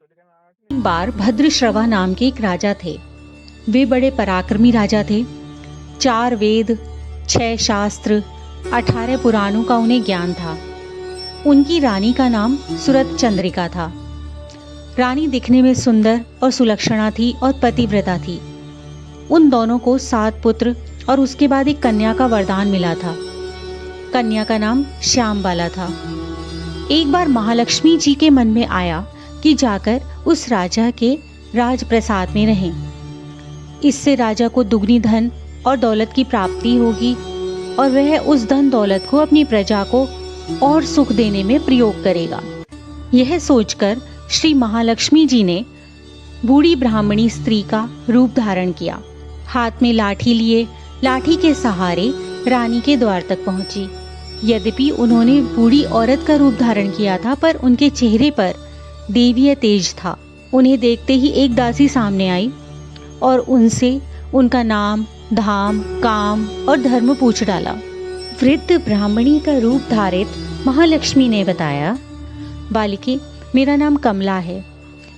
एक बार भद्रश्रवा नाम के एक राजा थे। वे बड़े पराक्रमी राजा थे। 4 वेद, 6 शास्त्र, 18 पुराणों का उन्हें ज्ञान था। उनकी रानी का नाम सुरत चंद्रिका था। रानी दिखने में सुंदर और सुलक्षणा थी और पतिव्रता थी। उन दोनों को 7 पुत्र और उसके बाद एक कन्या का वरदान मिला था। कन्या का नाम श्यामबाला था। एक बार महालक्ष्मी जी के मन में आया कि जाकर उस राजा के राजप्रसाद में रहें। इससे राजा को दुगनी धन और दौलत की प्राप्ति होगी और वह उस धन दौलत को अपनी प्रजा को और सुख देने में प्रयोग करेगा। यह सोचकर श्री महालक्ष्मी जी ने बूढ़ी ब्राह्मणी स्त्री का रूप धारण किया। हाथ में लाठी लिए लाठी के सहारे रानी के द्वार तक पहुंची। यद्यपि उन्होंने बूढ़ी औरत का रूप धारण किया था, पर उनके चेहरे पर देवीय तेज था। उन्हें देखते ही एक दासी सामने आई और उनसे उनका नाम, धाम, काम और धर्म पूछ डाला। वृद्ध ब्राह्मणी का रूप धारित महालक्ष्मी ने बताया, बालिके, मेरा नाम कमला है।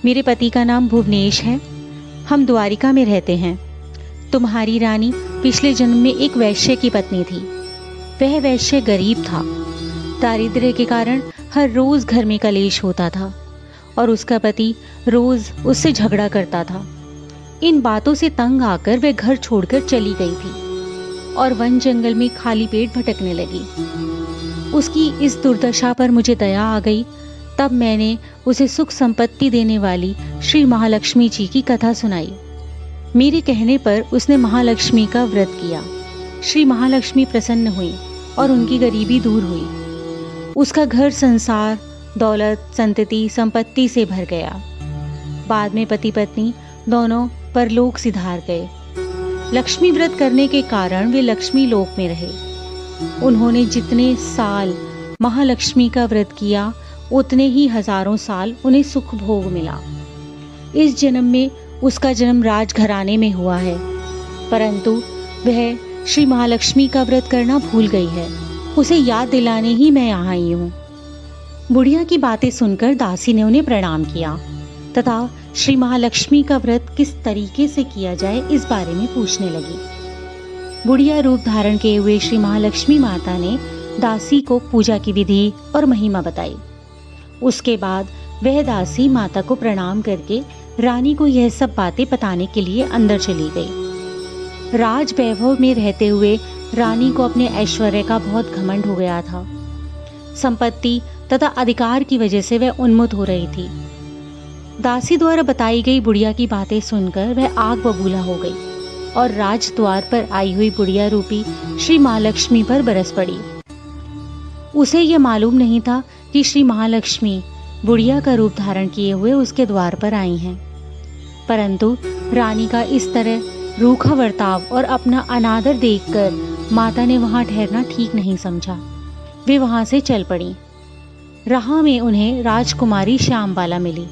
मेरे पति का नाम भुवनेश है। हम द्वारिका में रहते हैं। तुम्हारी रानी पिछले जन्म में एक वैश्य की पत्नी थी। वह वैश्य गरीब था। दारिद्र्य के कारण हर रोज घर में कलेश होता था और उसका पति रोज उससे झगड़ा करता था। इन बातों से तंग आकर वह घर छोड़कर चली गई थी और वन जंगल में खाली पेट भटकने लगी। उसकी इस दुर्दशा पर मुझे दया आ गई। तब मैंने उसे सुख संपत्ति देने वाली श्री महालक्ष्मी जी की कथा सुनाई। मेरे कहने पर उसने महालक्ष्मी का व्रत किया। श्री महालक्ष्मी प्रसन्न हुई और उनकी गरीबी दूर हुई। उसका घर संसार, दौलत, संतति, संपत्ति से भर गया। बाद में पति पत्नी दोनों परलोक सिधार गए। लक्ष्मी व्रत करने के कारण वे लक्ष्मी लोक में रहे। उन्होंने जितने साल महालक्ष्मी का व्रत किया, उतने ही हजारों साल उन्हें सुख भोग मिला। इस जन्म में उसका जन्म राजघराने में हुआ है, परंतु वह श्री महालक्ष्मी का व्रत करना भूल गई है। उसे याद दिलाने ही मैं यहाँ आई हूँ। बुढ़िया की बातें सुनकर दासी ने उन्हें प्रणाम किया तथा श्री महालक्ष्मी का व्रत किस तरीके से किया जाए इस बारे में पूछने लगी। बुढ़िया रूप धारण किए हुए श्री महालक्ष्मी माता ने दासी को पूजा की विधि और महिमा बताई। उसके बाद वह दासी माता को प्रणाम करके रानी को यह सब बातें बताने के लिए अंदर चली गई। राज वैभव में रहते हुए रानी को अपने ऐश्वर्य का बहुत घमंड हो गया था। संपत्ति तथा अधिकार की वजह से वह उन्मत्त हो रही थी। दासी द्वारा बताई गई बुढ़िया की बातें सुनकर वह आग बबूला हो गई और राजद्वार पर आई हुई बुढ़िया रूपी श्री महालक्ष्मी पर बरस पड़ी। उसे यह मालूम नहीं था कि श्री महालक्ष्मी बुढ़िया का रूप धारण किए हुए उसके द्वार पर आई हैं। परंतु रानी का इस तरह रूखा बर्ताव और अपना अनादर देखकर माता ने वहां ठहरना ठीक नहीं समझा। वे वहां से चल पड़ी। राह में उन्हें राजकुमारी श्यामबाला मिली।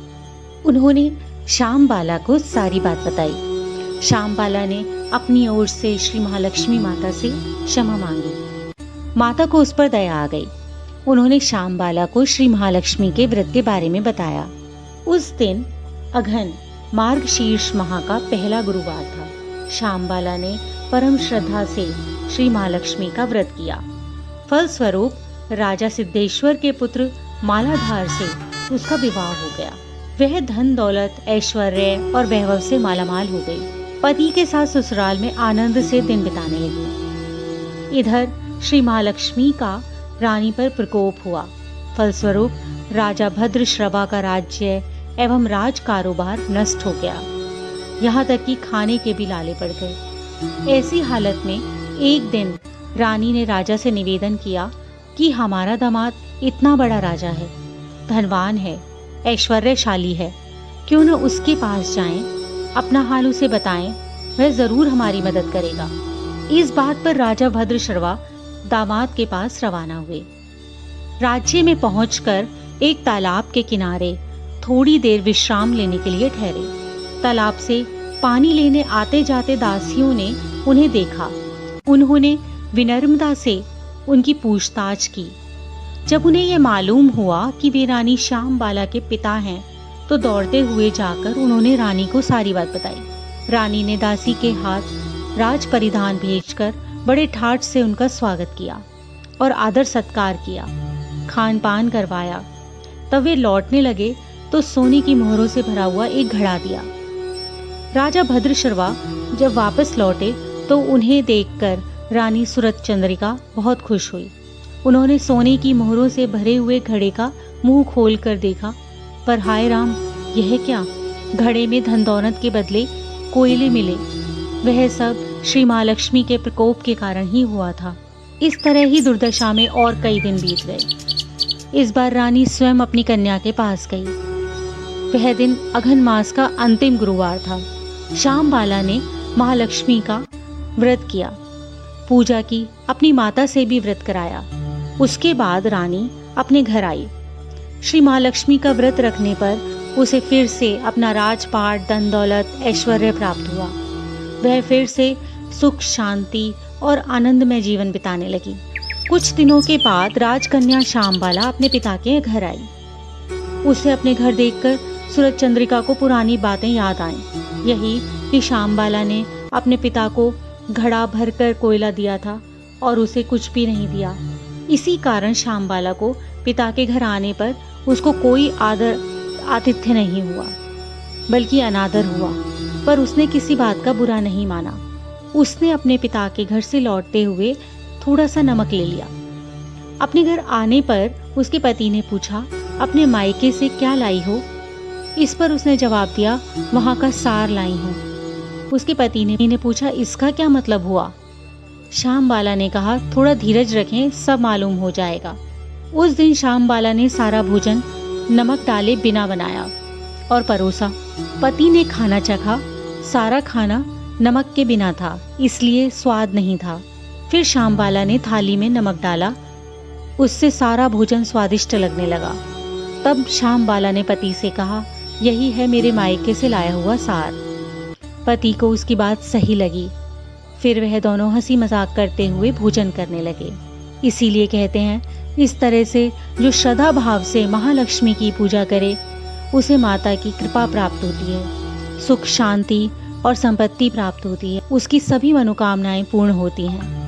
उन्होंने श्यामबाला को सारी बात बताई। श्यामबाला ने अपनी ओर से श्री महालक्ष्मी माता से क्षमा मांगी। माता को उस पर दया आ गई। उन्होंने श्यामबाला को श्री महालक्ष्मी के व्रत के बारे में बताया। उस दिन अघन मार्गशीर्ष माह का पहला गुरुवार था। श्यामबाला ने परम श्रद्धा से श्री महालक्ष्मी का व्रत किया। फलस्वरूप राजा सिद्धेश्वर के पुत्र मालाधार से उसका विवाह हो गया। वह धन दौलत, ऐश्वर्य और वैभव से मालामाल हो गई। पति के साथ ससुराल में आनंद से दिन बिताने लगी। इधर श्री महालक्ष्मी का रानी पर प्रकोप हुआ। फलस्वरूप राजा भद्रश्रवा का राज्य एवं राज कारोबार नष्ट हो गया। यहाँ तक कि खाने के भी लाले पड़ गए। ऐसी हालत में एक दिन रानी ने राजा से निवेदन किया कि हमारा दामाद इतना बड़ा राजा है, धनवान है, ऐश्वर्यशाली है, क्यों न उसके पास जाएं, अपना हाल उसे बताएं, वह जरूर हमारी मदद करेगा। इस बात पर राजा भद्रश्रवा दामाद के पास रवाना हुए। राज्य में पहुंचकर एक तालाब के किनारे थोड़ी देर विश्राम लेने के लिए ठहरे। तालाब से पानी लेने आते जाते दासियों ने उन्हें देखा। उन्होंने विनम्रता से उनकी पूछताछ की। जब उन्हें यह मालूम हुआ कि वे रानी श्यामबाला के पिता हैं, तो दौड़ते हुए जाकर उन्होंने रानी को सारी बात बताई। रानी ने दासी के हाथ राज परिधान भेजकर बड़े ठाठ से उनका स्वागत किया और आदर सत्कार किया, खान पान करवाया। तब वे लौटने लगे तो सोने की मोहरों से भरा हुआ एक घड़ा दिया। राजा भद्रशर्वा जब वापस लौटे तो उन्हें देखकर रानी सूरजचंद्रिका बहुत खुश हुई। उन्होंने सोने की मोहरों से भरे हुए घड़े का मुंह खोलकर देखा, पर हाय राम, यह क्या? घड़े में धन दौलत के बदले कोयले मिले। वह सब श्री महालक्ष्मी के प्रकोप के कारण ही हुआ था। इस तरह ही दुर्दशा में और कई दिन बीत गए। इस बार रानी स्वयं अपनी कन्या के पास गई। वह दिन अघन मास का अंतिम गुरुवार था। श्यामबाला ने महालक्ष्मी का व्रत किया, पूजा की, अपनी माता से भी व्रत कराया। उसके बाद रानी अपने घर आई। श्री महालक्ष्मी का व्रत रखने पर उसे फिर से अपना राजपाट, धन दौलत, ऐश्वर्य प्राप्त हुआ। वह फिर से सुख, शांति और आनंदमय जीवन बिताने लगी। कुछ दिनों के बाद राजकन्या श्यामबाला अपने पिता के घर आई। उसे अपने घर देखकर सूरजचंद्रिका को पुरानी बातें याद आईं। यही कि श्यामबाला ने अपने पिता को घड़ा भरकर कोयला दिया था और उसे कुछ भी नहीं दिया। इसी कारण श्यामबाला को पिता के घर आने पर उसको कोई आतिथ्य नहीं हुआ, बल्कि अनादर हुआ। पर उसने किसी बात का बुरा नहीं माना। उसने अपने पिता के घर से लौटते हुए थोड़ा सा नमक ले लिया। अपने घर आने पर उसके पति ने पूछा, अपने मायके से क्या लाई हो? इस पर उसने जवाब दिया, वहां का सार लाई हूँ। उसके पति ने पूछा, इसका क्या मतलब हुआ? श्यामबाला ने कहा, थोड़ा धीरज रखें, सब मालूम हो जाएगा। उस दिन श्यामबाला ने सारा भोजन नमक डाले बिना बनाया और परोसा। पति ने खाना चखा। सारा खाना नमक के बिना था, इसलिए स्वाद नहीं था। फिर श्यामबाला ने थाली में नमक डाला, उससे सारा भोजन स्वादिष्ट लगने लगा। तब श्यामबाला ने पति से कहा, यही है मेरे मायके से लाया हुआ सार। पति को उसकी बात सही लगी। फिर वह दोनों हंसी मजाक करते हुए भोजन करने लगे। इसीलिए कहते हैं, इस तरह से जो श्रद्धा भाव से महालक्ष्मी की पूजा करे उसे माता की कृपा प्राप्त होती है, सुख, शांति और संपत्ति प्राप्त होती है। उसकी सभी मनोकामनाएं पूर्ण होती हैं।